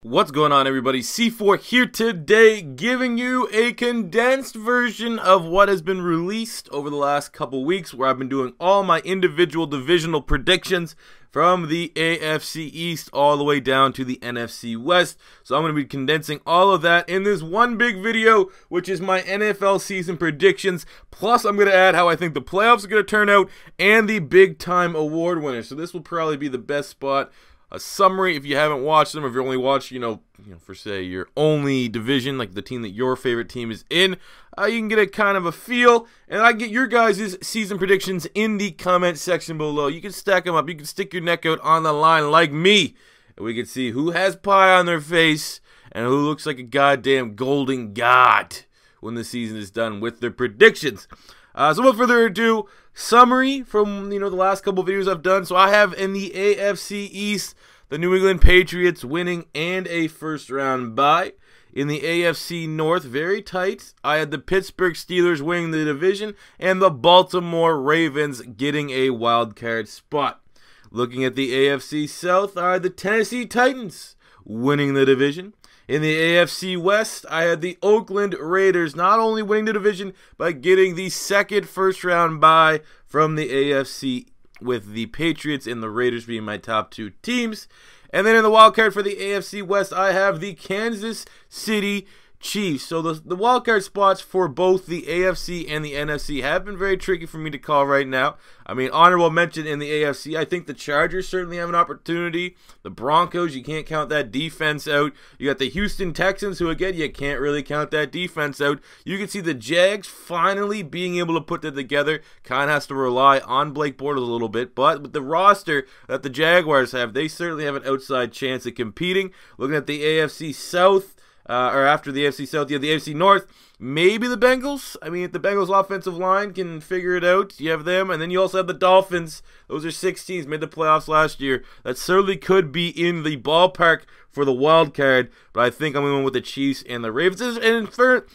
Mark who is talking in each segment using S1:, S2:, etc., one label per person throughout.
S1: What's going on, everybody? C4 here today, giving you a condensed version of what has been released over the last couple weeks, where I've been doing all my individual divisional predictions from the AFC East all the way down to the NFC West. So I'm going to be condensing all of that in this one big video, which is my NFL season predictions. Plus, I'm going to add how I think the playoffs are going to turn out and the big time award winners. So this will probably be the best spot. A summary, if you haven't watched them, if you only watched, for say your only division, like the team that your favorite team is in, you can get a kind of a feel, and I get your guys' season predictions in the comment section below. You can stack them up, you can stick your neck out on the line like me, and we can see who has pie on their face and who looks like a goddamn golden god when the season is done with their predictions. So without further ado, summary from the last couple videos I've done. So I have in the AFC East the New England Patriots winning and a first round bye. In the AFC North, very tight, I had the Pittsburgh Steelers winning the division and the Baltimore Ravens getting a wild card spot. Looking at the AFC South, I had the Tennessee Titans winning the division. In the AFC West, I had the Oakland Raiders not only winning the division, but getting the second first-round bye from the AFC, with the Patriots and the Raiders being my top two teams. And then in the wild card for the AFC West, I have the Kansas City Chiefs. So the wild card spots for both the AFC and the NFC have been very tricky for me to call right now. I mean, honorable mention in the AFC, I think the Chargers certainly have an opportunity. The Broncos, you can't count that defense out. You got the Houston Texans, who again, you can't really count that defense out. You can see the Jags finally being able to put that together. Kind of has to rely on Blake Bortles a little bit, but with the roster that the Jaguars have, they certainly have an outside chance at competing. Looking at the AFC South, or after the AFC South, you have the AFC North, maybe the Bengals. I mean, if the Bengals offensive line can figure it out, you have them. And then you also have the Dolphins. Those are 6 teams, made the playoffs last year. That certainly could be in the ballpark for the wild card, but I think I'm going with the Chiefs and the Ravens. And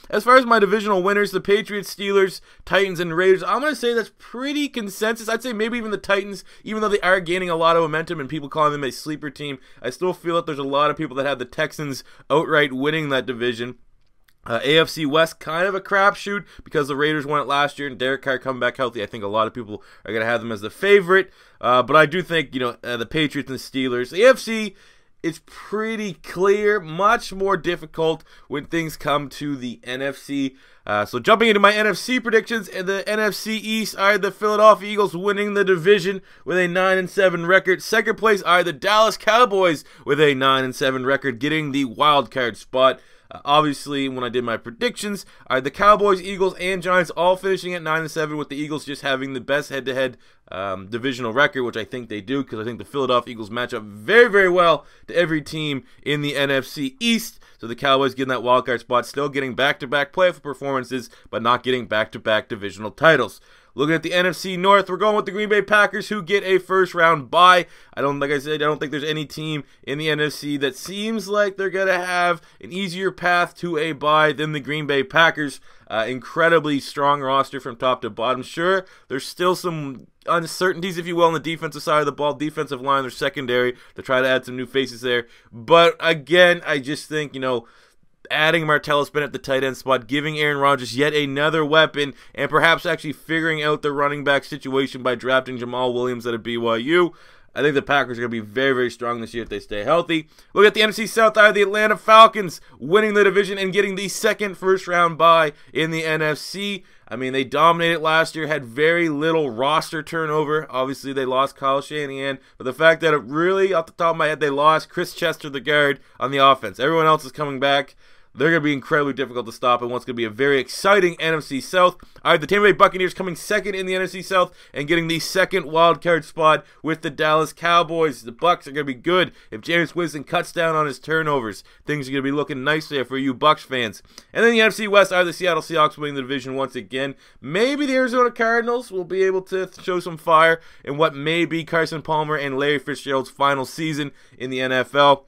S1: as far as my divisional winners, the Patriots, Steelers, Titans, and Raiders, I'm going to say that's pretty consensus. I'd say maybe even the Titans, even though they are gaining a lot of momentum and people calling them a sleeper team, I still feel that there's a lot of people that have the Texans outright winning that division. AFC West, kind of a crapshoot because the Raiders won it last year and Derek Carr coming back healthy. I think a lot of people are going to have them as the favorite. But I do think, the Patriots and the Steelers. The AFC, it's pretty clear, much more difficult when things come to the NFC. So jumping into my NFC predictions, in the NFC East, I had the Philadelphia Eagles winning the division with a 9-7 record. Second place, I had the Dallas Cowboys with a 9-7 record, getting the wild card spot. Obviously, when I did my predictions, I had the Cowboys, Eagles, and Giants all finishing at 9-7, with the Eagles just having the best head-to-head divisional record, which I think they do, because I think the Philadelphia Eagles match up very, very well to every team in the NFC East. So the Cowboys getting that wildcard spot, still getting back-to-back playoff performances, but not getting back-to-back divisional titles. Looking at the NFC North, we're going with the Green Bay Packers, who get a first-round bye. Like I said, I don't think there's any team in the NFC that seems like they're going to have an easier path to a bye than the Green Bay Packers. Incredibly strong roster from top to bottom. Sure, there's still some uncertainties, if you will, on the defensive side of the ball, defensive line, their secondary, to try to add some new faces there. But again, I just think, adding Martellus Bennett at the tight end spot, giving Aaron Rodgers yet another weapon, and perhaps actually figuring out the running back situation by drafting Jamal Williams out of BYU. I think the Packers are going to be very, very strong this year if they stay healthy. Look at the NFC South. I have the Atlanta Falcons winning the division and getting the second first-round bye in the NFC. I mean, they dominated last year, had very little roster turnover. Obviously, they lost Kyle Shanahan, but the fact that it really, off the top of my head, they lost Chris Chester, the guard, on the offense. Everyone else is coming back. They're going to be incredibly difficult to stop in what's going to be a very exciting NFC South. I have the Tampa Bay Buccaneers coming second in the NFC South and getting the second wildcard spot with the Dallas Cowboys. The Bucs are going to be good if Jameis Winston cuts down on his turnovers. Things are going to be looking nice there for you Bucs fans. And then the NFC West, I have the Seattle Seahawks winning the division once again. Maybe the Arizona Cardinals will be able to show some fire in what may be Carson Palmer and Larry Fitzgerald's final season in the NFL.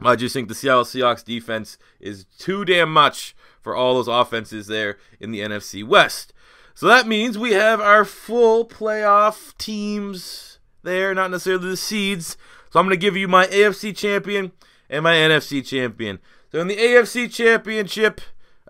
S1: I just think the Seattle Seahawks defense is too damn much for all those offenses there in the NFC West. So that means we have our full playoff teams there, not necessarily the seeds. So I'm going to give you my AFC champion and my NFC champion. So in the AFC Championship,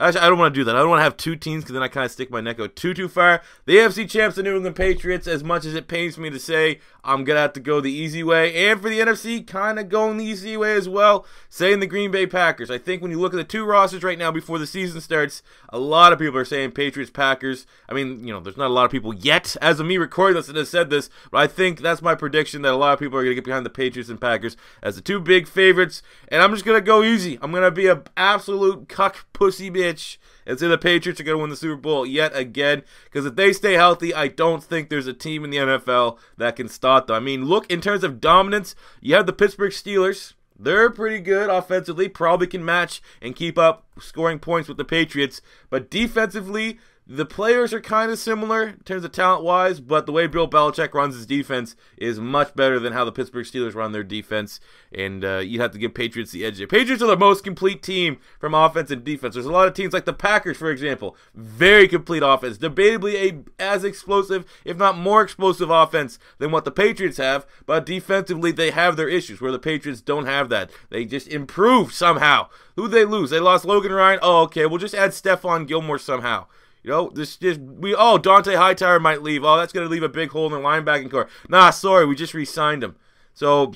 S1: actually, I don't want to do that. I don't want to have two teams because then I kind of stick my neck out too far. The AFC champs, the New England Patriots, as much as it pains me to say, I'm going to have to go the easy way. And for the NFC, kind of going the easy way as well, saying the Green Bay Packers. I think when you look at the two rosters right now before the season starts, a lot of people are saying Patriots, Packers. I mean, you know, there's not a lot of people yet, as of me recording this, that has said this, but I think that's my prediction that a lot of people are going to get behind the Patriots and Packers as the two big favorites. And I'm just going to go easy. I'm going to be an absolute cuck pussy bitch and say the Patriots are going to win the Super Bowl yet again, because if they stay healthy, I don't think there's a team in the NFL that can stop them. I mean, look, in terms of dominance, you have the Pittsburgh Steelers. They're pretty good offensively, probably can match and keep up scoring points with the Patriots, but defensively, the players are kind of similar in terms of talent-wise, but the way Bill Belichick runs his defense is much better than how the Pittsburgh Steelers run their defense, and you have to give Patriots the edge there. Patriots are the most complete team from offense and defense. There's a lot of teams like the Packers, for example, very complete offense, debatably as explosive, if not more explosive offense than what the Patriots have, but defensively they have their issues, where the Patriots don't have that. They just improve somehow. Who'd they lose? They lost Logan Ryan? Oh, okay, we'll just add Stephon Gilmore somehow. You know, Dante Hightower might leave. Oh, that's going to leave a big hole in the linebacking core. Nah, sorry, we just re-signed him. So,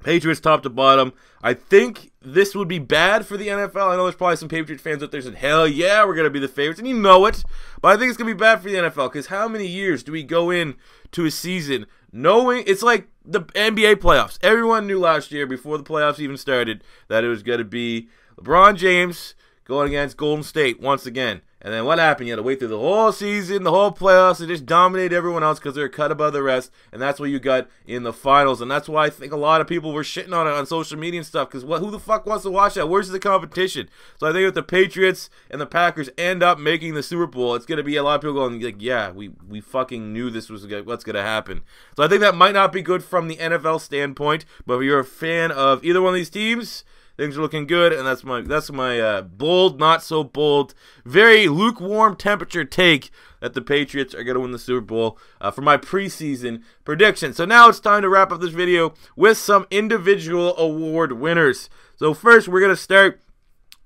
S1: Patriots top to bottom. I think this would be bad for the NFL. I know there's probably some Patriots fans out there saying, hell yeah, we're going to be the favorites, and you know it. But I think it's going to be bad for the NFL, because how many years do we go in to a season knowing, it's like the NBA playoffs. Everyone knew last year, before the playoffs even started, that it was going to be LeBron James going against Golden State once again. And then what happened? You had to wait through the whole season, the whole playoffs, and just dominate everyone else because they're cut above the rest. And that's what you got in the finals. And that's why I think a lot of people were shitting on it on social media and stuff. Because who the fuck wants to watch that? Where's the competition? So I think if the Patriots and the Packers end up making the Super Bowl, it's going to be a lot of people going like, yeah, we fucking knew this was what's going to happen. So I think that might not be good from the NFL standpoint. But if you're a fan of either one of these teams, things are looking good, and that's my bold, not so bold, very lukewarm temperature take that the Patriots are going to win the Super Bowl for my preseason prediction. So now it's time to wrap up this video with some individual award winners. So first, we're going to start,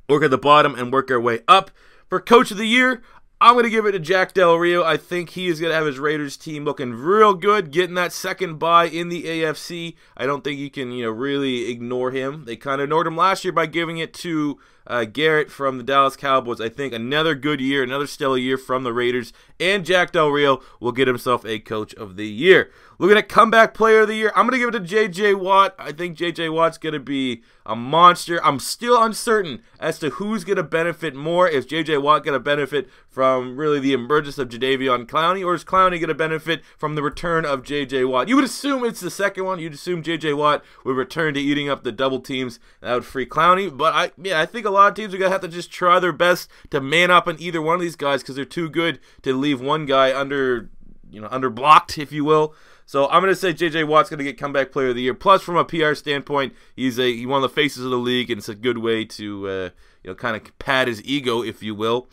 S1: work at the bottom, and work our way up. For Coach of the Year, I'm going to give it to Jack Del Rio. I think he is going to have his Raiders team looking real good, getting that second bye in the AFC. I don't think you can, really ignore him. They kind of ignored him last year by giving it to Garrett from the Dallas Cowboys. I think another good year, another stellar year from the Raiders, and Jack Del Rio will get himself a Coach of the Year. Looking at Comeback Player of the Year, I'm going to give it to J.J. Watt. I think J.J. Watt's going to be a monster. I'm still uncertain as to who's going to benefit more. Is J.J. Watt going to benefit from really the emergence of Jadeveon Clowney, or is Clowney going to benefit from the return of J.J. Watt? You would assume it's the second one. You'd assume J.J. Watt would return to eating up the double teams, and that would free Clowney. But I think a lot of teams are going to have to just try their best to man up on either one of these guys because they're too good to leave one guy underblocked, if you will. So I'm going to say J.J. Watt's going to get Comeback Player of the Year. Plus, from a PR standpoint, he's one of the faces of the league, and it's a good way to kind of pad his ego, if you will.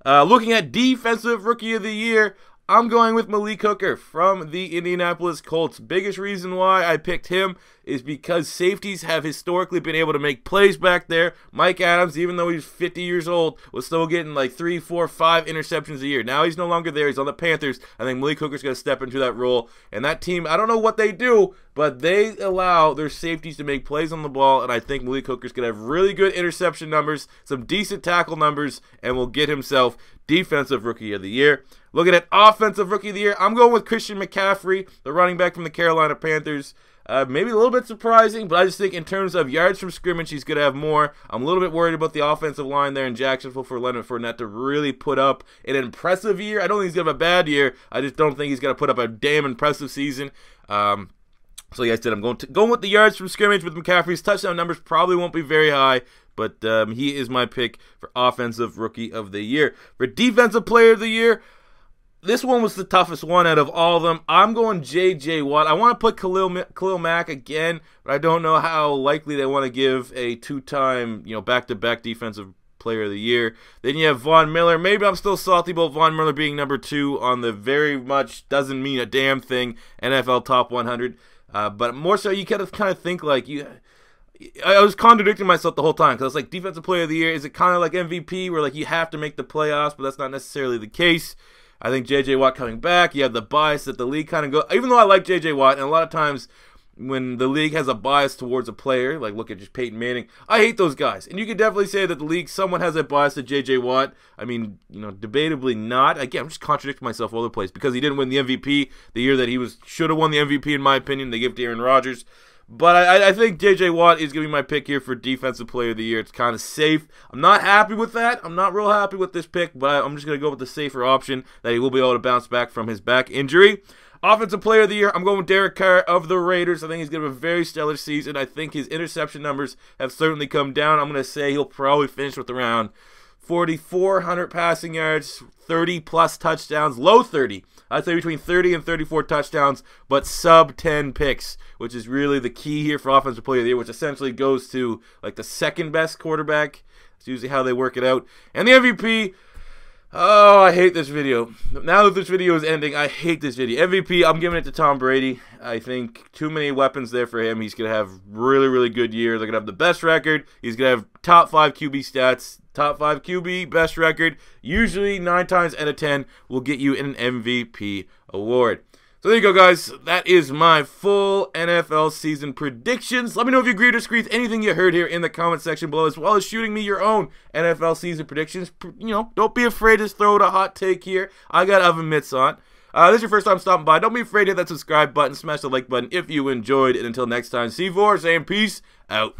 S1: Looking at Defensive Rookie of the Year, I'm going with Malik Hooker from the Indianapolis Colts. Biggest reason why I picked him is because safeties have historically been able to make plays back there. Mike Adams, even though he's 50 years old, was still getting like 3, 4, 5 interceptions a year. Now he's no longer there. He's on the Panthers. I think Malik Hooker's going to step into that role. And that team, I don't know what they do, but they allow their safeties to make plays on the ball, and I think Malik Hooker's going to have really good interception numbers, some decent tackle numbers, and will get himself Defensive Rookie of the Year. Looking at Offensive Rookie of the Year, I'm going with Christian McCaffrey, the running back from the Carolina Panthers. Maybe a little bit surprising, but I just think in terms of yards from scrimmage, he's going to have more. I'm a little bit worried about the offensive line there in Jacksonville for Leonard Fournette to really put up an impressive year. I don't think he's going to have a bad year. I just don't think he's going to put up a damn impressive season. So like I said, I'm going with the yards from scrimmage with McCaffrey's touchdown numbers probably won't be very high, but he is my pick for Offensive Rookie of the Year. For Defensive Player of the Year, this one was the toughest one out of all of them. I'm going J.J. Watt. I want to put Khalil Mack again, but I don't know how likely they want to give a two-time, back-to-back Defensive Player of the Year. Then you have Von Miller. Maybe I'm still salty about Von Miller being number 2 on the very much doesn't mean a damn thing NFL Top 100. But more so, you kind of think like I was contradicting myself the whole time because I was like, defensive player of the year, is it kind of like MVP where like you have to make the playoffs, but that's not necessarily the case. I think J.J. Watt coming back, you have the bias that the league kind of goes, even though I like J.J. Watt, and a lot of times when the league has a bias towards a player, like look at just Peyton Manning, I hate those guys. And you could definitely say that the league somewhat has a bias to J.J. Watt. I mean, you know, debatably not. Again, I'm just contradicting myself all over the place because he didn't win the MVP the year that he should have won the MVP, in my opinion. They give it to Aaron Rodgers. But I think J.J. Watt is going to be my pick here for Defensive Player of the Year. It's kind of safe. I'm not happy with that. I'm not real happy with this pick, but I'm just going to go with the safer option that he will be able to bounce back from his back injury. Offensive Player of the Year, I'm going with Derek Carr of the Raiders. I think he's going to have a very stellar season. I think his interception numbers have certainly come down. I'm going to say he'll probably finish with around 4,400 passing yards, 30-plus touchdowns, low 30. I'd say between 30 and 34 touchdowns, but sub-10 picks, which is really the key here for Offensive Player of the Year, which essentially goes to like the second-best quarterback. That's usually how they work it out. And the MVP, oh, I hate this video. Now that this video is ending, I hate this video. MVP, I'm giving it to Tom Brady. I think too many weapons there for him. He's going to have really, really good year. They're going to have the best record. He's going to have top 5 QB stats, top 5 QB, best record. Usually 9 times out of 10 will get you an MVP award. So there you go, guys. That is my full NFL season predictions. Let me know if you agree or disagree with anything you heard here in the comment section below, as well as shooting me your own NFL season predictions. You know, don't be afraid to throw out a hot take here. I got oven mitts on. This is your first time stopping by. Don't be afraid to hit that subscribe button, smash the like button if you enjoyed. And until next time, C4 saying peace out.